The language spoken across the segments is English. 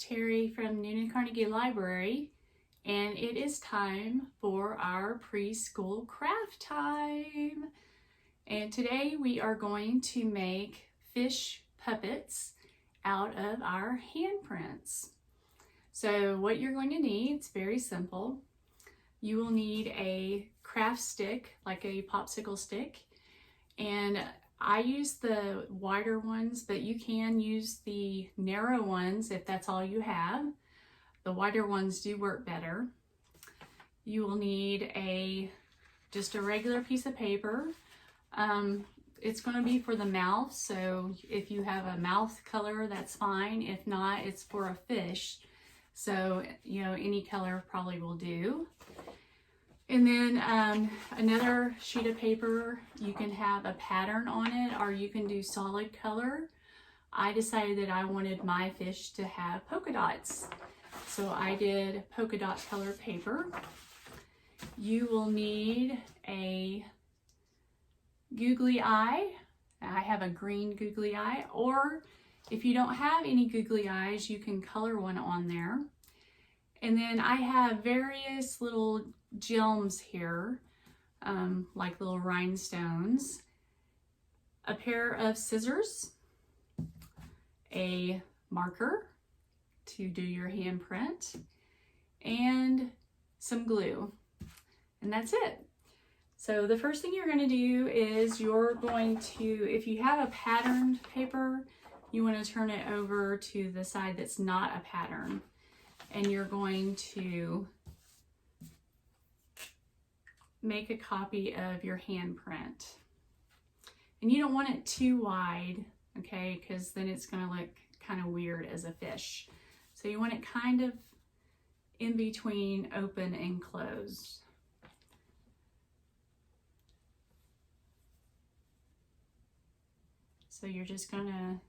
Teri from Carnegie Library, and it is time for our preschool craft time. And today we are going to make fish puppets out of our handprints. So what you're going to need, it's very simple. You will need a craft stick, like a popsicle stick, and I use the wider ones, but you can use the narrow ones if that's all you have. The wider ones do work better. You will need just a regular piece of paper. It's going to be for the mouth, so if you have a mouth color, that's fine. If not, it's for a fish. So, any color probably will do. And then another sheet of paper, you can have a pattern on it, or you can do solid color. I decided that I wanted my fish to have polka dots, so I did polka dot color paper. You will need a googly eye. I have a green googly eye, or if you don't have any googly eyes, you can color one on there. And then I have various little gems here, like little rhinestones, a pair of scissors, a marker to do your handprint, and some glue. And that's it. So the first thing you're going to do is you're going to, if you have a patterned paper, you want to turn it over to the side that's not a pattern. And you're going to make a copy of your handprint. And you don't want it too wide, okay, because then it's going to look kind of weird as a fish. So you want it kind of in between open and closed. So you're just going to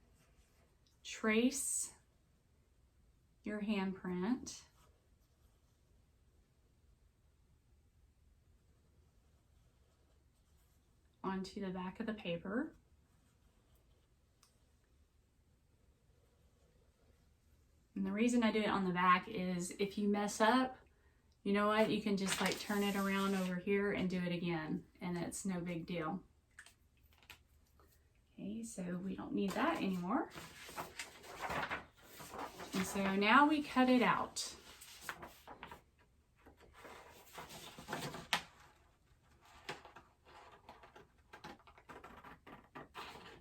trace your handprint onto the back of the paper. And the reason I do it on the back is if you mess up, you know what, you can just like turn it around over here and do it again, and it's no big deal. Okay, so we don't need that anymore. And so now we cut it out.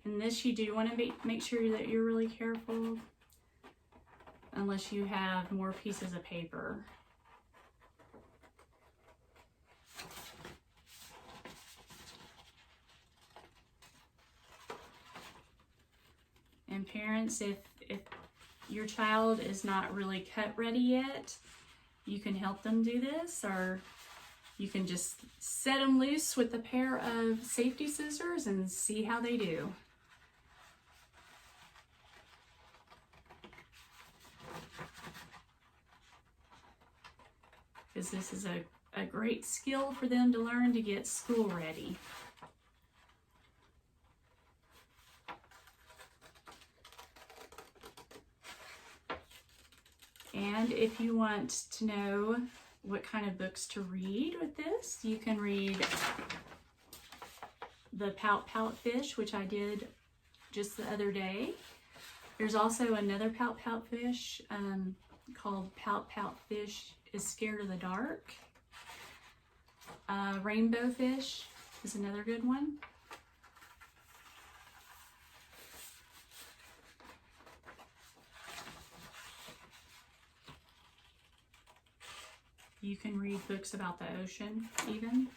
And this you do want to make sure that you're really careful, unless you have more pieces of paper. And parents, if your child is not really cut ready yet, you can help them do this, or you can just set them loose with a pair of safety scissors and see how they do. Because this is a great skill for them to learn to get school ready. And if you want to know what kind of books to read with this, you can read the Pout Pout Fish, which I did just the other day. There's also another Pout Pout Fish called Pout Pout Fish is Scared of the Dark. Rainbow Fish is another good one. You can read books about the ocean, even.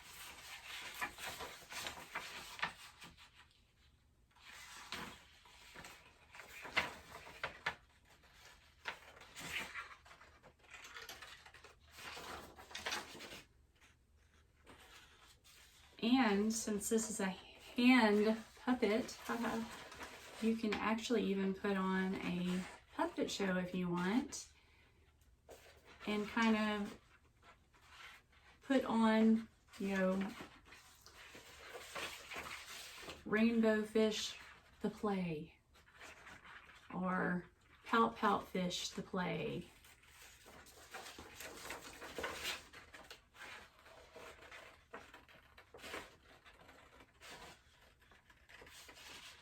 And since this is a hand puppet, you can actually even put on a puppet show if you want, and kind of put on, Rainbow Fish the play, or pout pout fish to play.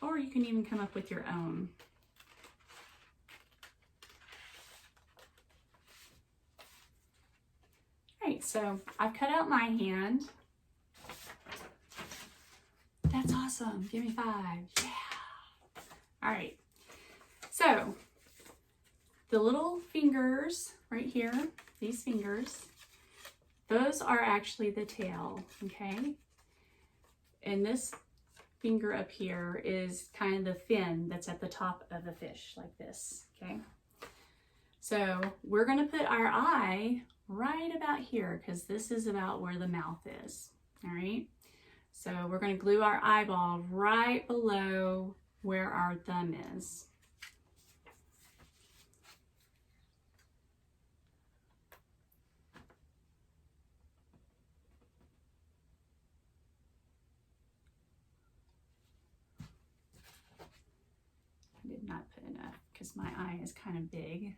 Or you can even come up with your own. Alright, so I've cut out my hand. That's awesome. Give me 5. Yeah. Alright. So the little fingers right here, these fingers, those are actually the tail, okay? And this finger up here is kind of the fin that's at the top of the fish, like this, okay? So we're gonna put our eye right about here because this is about where the mouth is, all right? So we're gonna glue our eyeball right below where our thumb is. I did not put enough because my eye is kind of big.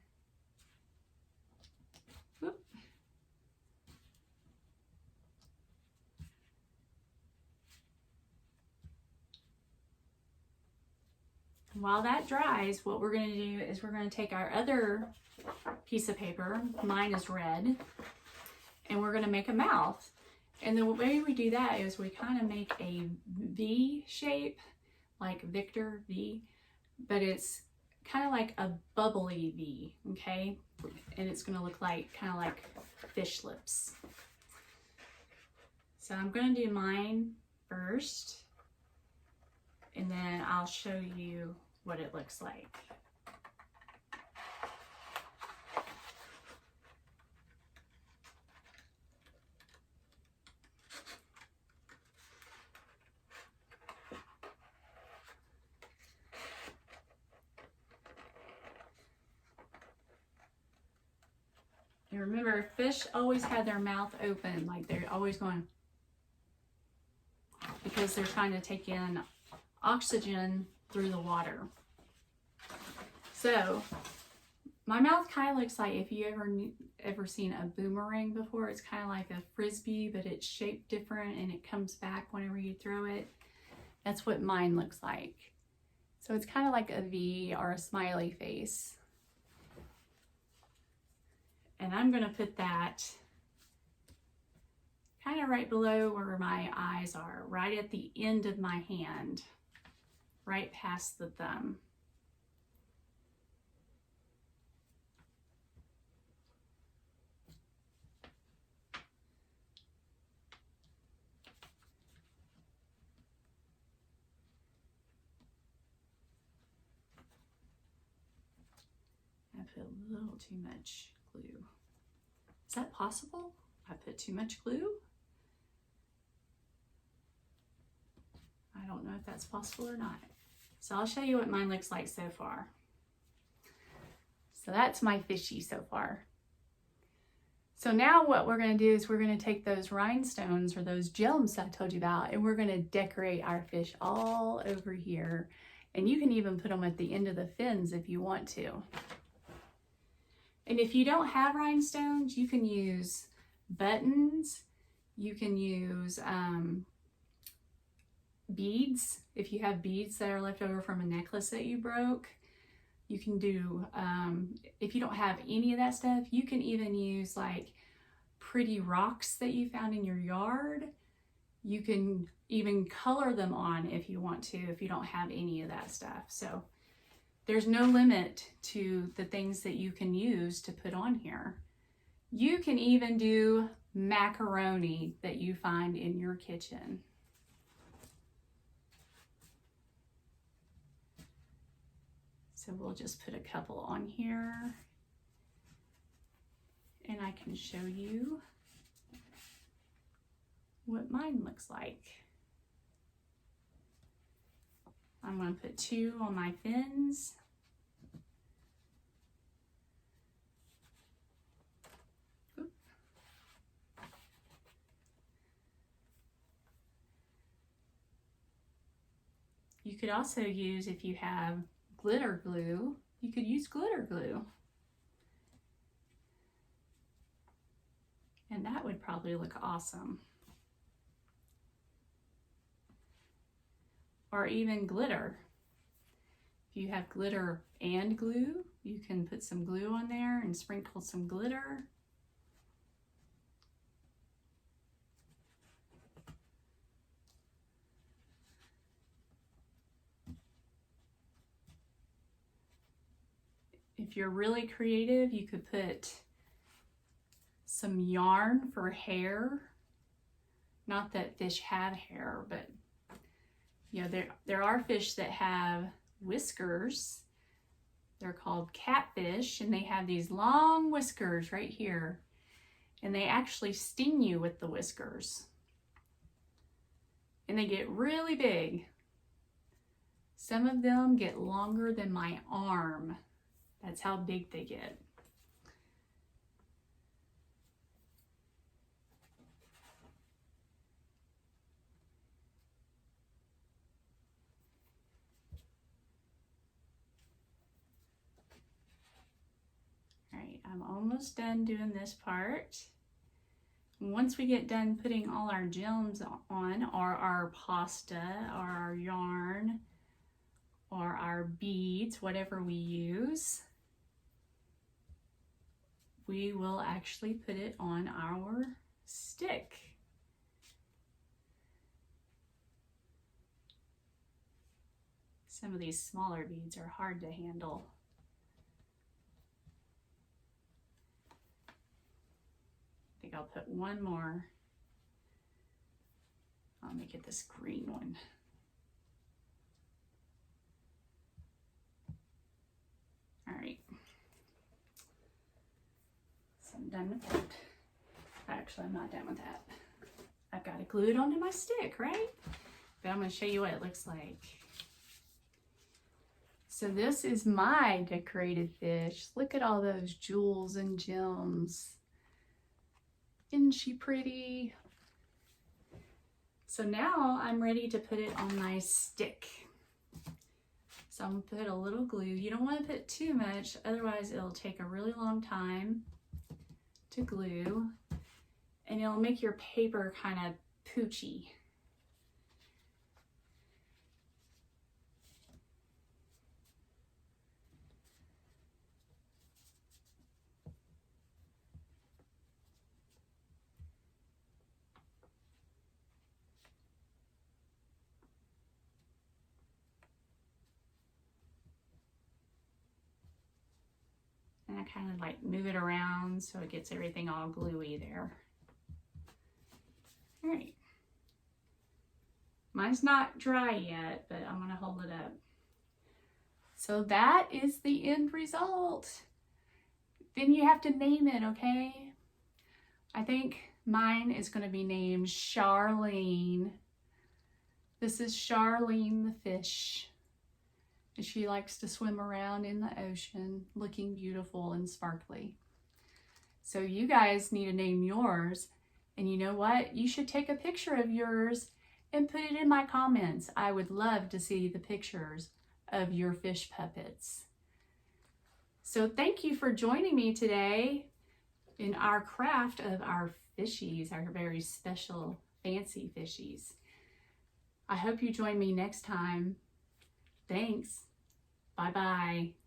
Whoop. While that dries, what we're going to do is we're going to take our other piece of paper, mine is red, and we're going to make a mouth. And the way we do that is we kind of make a V shape, like Victor V, but it's kind of like a bubbly V, okay? And it's going to look like kind of like fish lips. So I'm going to do mine first, and then I'll show you what it looks like. And remember, fish always have their mouth open, like they're always going, because they're trying to take in oxygen through the water. So my mouth kind of looks like, if you ever seen a boomerang before, it's kind of like a frisbee, but it's shaped different and it comes back whenever you throw it. That's what mine looks like. So it's kind of like a V or a smiley face. And I'm going to put that kind of right below where my eyes are, right at the end of my hand, right past the thumb. I put a little too much glue. Is that possible? I put too much glue? I don't know if that's possible or not. So I'll show you what mine looks like so far. So that's my fishy so far. So now what we're going to do is we're going to take those rhinestones or those gems I told you about, and we're going to decorate our fish all over here. And you can even put them at the end of the fins if you want to. And if you don't have rhinestones, you can use buttons. You can use beads. If you have beads that are left over from a necklace that you broke, you can do, if you don't have any of that stuff, you can even use like pretty rocks that you found in your yard. You can even color them on if you want to, if you don't have any of that stuff. So there's no limit to the things that you can use to put on here. You can even do macaroni that you find in your kitchen. So we'll just put a couple on here, and I can show you what mine looks like. I'm going to put 2 on my fins. Oop. You could also use, if you have glitter glue, you could use glitter glue. And that would probably look awesome. Or even glitter. If you have glitter and glue, you can put some glue on there and sprinkle some glitter. If you're really creative, you could put some yarn for hair. Not that fish have hair, but you know, there are fish that have whiskers. They're called catfish, and they have these long whiskers right here. And they actually sting you with the whiskers. And they get really big. Some of them get longer than my arm. That's how big they get. All right, I'm almost done doing this part. Once we get done putting all our gems on, or our pasta, or our yarn, or our beads, whatever we use, we will actually put it on our stick. Some of these smaller beads are hard to handle. I think I'll put one more. Let me get this green one. All right. So I'm done with that. Actually, I'm not done with that. I've got to glue it onto my stick, right? But I'm going to show you what it looks like. So this is my decorated fish. Look at all those jewels and gems. Isn't she pretty? So now I'm ready to put it on my stick. So I'm gonna put a little glue. You don't want to put too much, otherwise it'll take a really long time to glue and it'll make your paper kind of poochy. And I kind of like move it around so it gets everything all gluey there. All right. Mine's not dry yet, but I'm gonna hold it up. So that is the end result. Then you have to name it, okay? I think mine is gonna be named Charlene. This is Charlene the fish. And she likes to swim around in the ocean looking beautiful and sparkly. So you guys need to name yours. And you know what? You should take a picture of yours and put it in my comments. I would love to see the pictures of your fish puppets. So thank you for joining me today in our craft of our fishies, our very special fancy fishies. I hope you join me next time. Thanks. Bye-bye.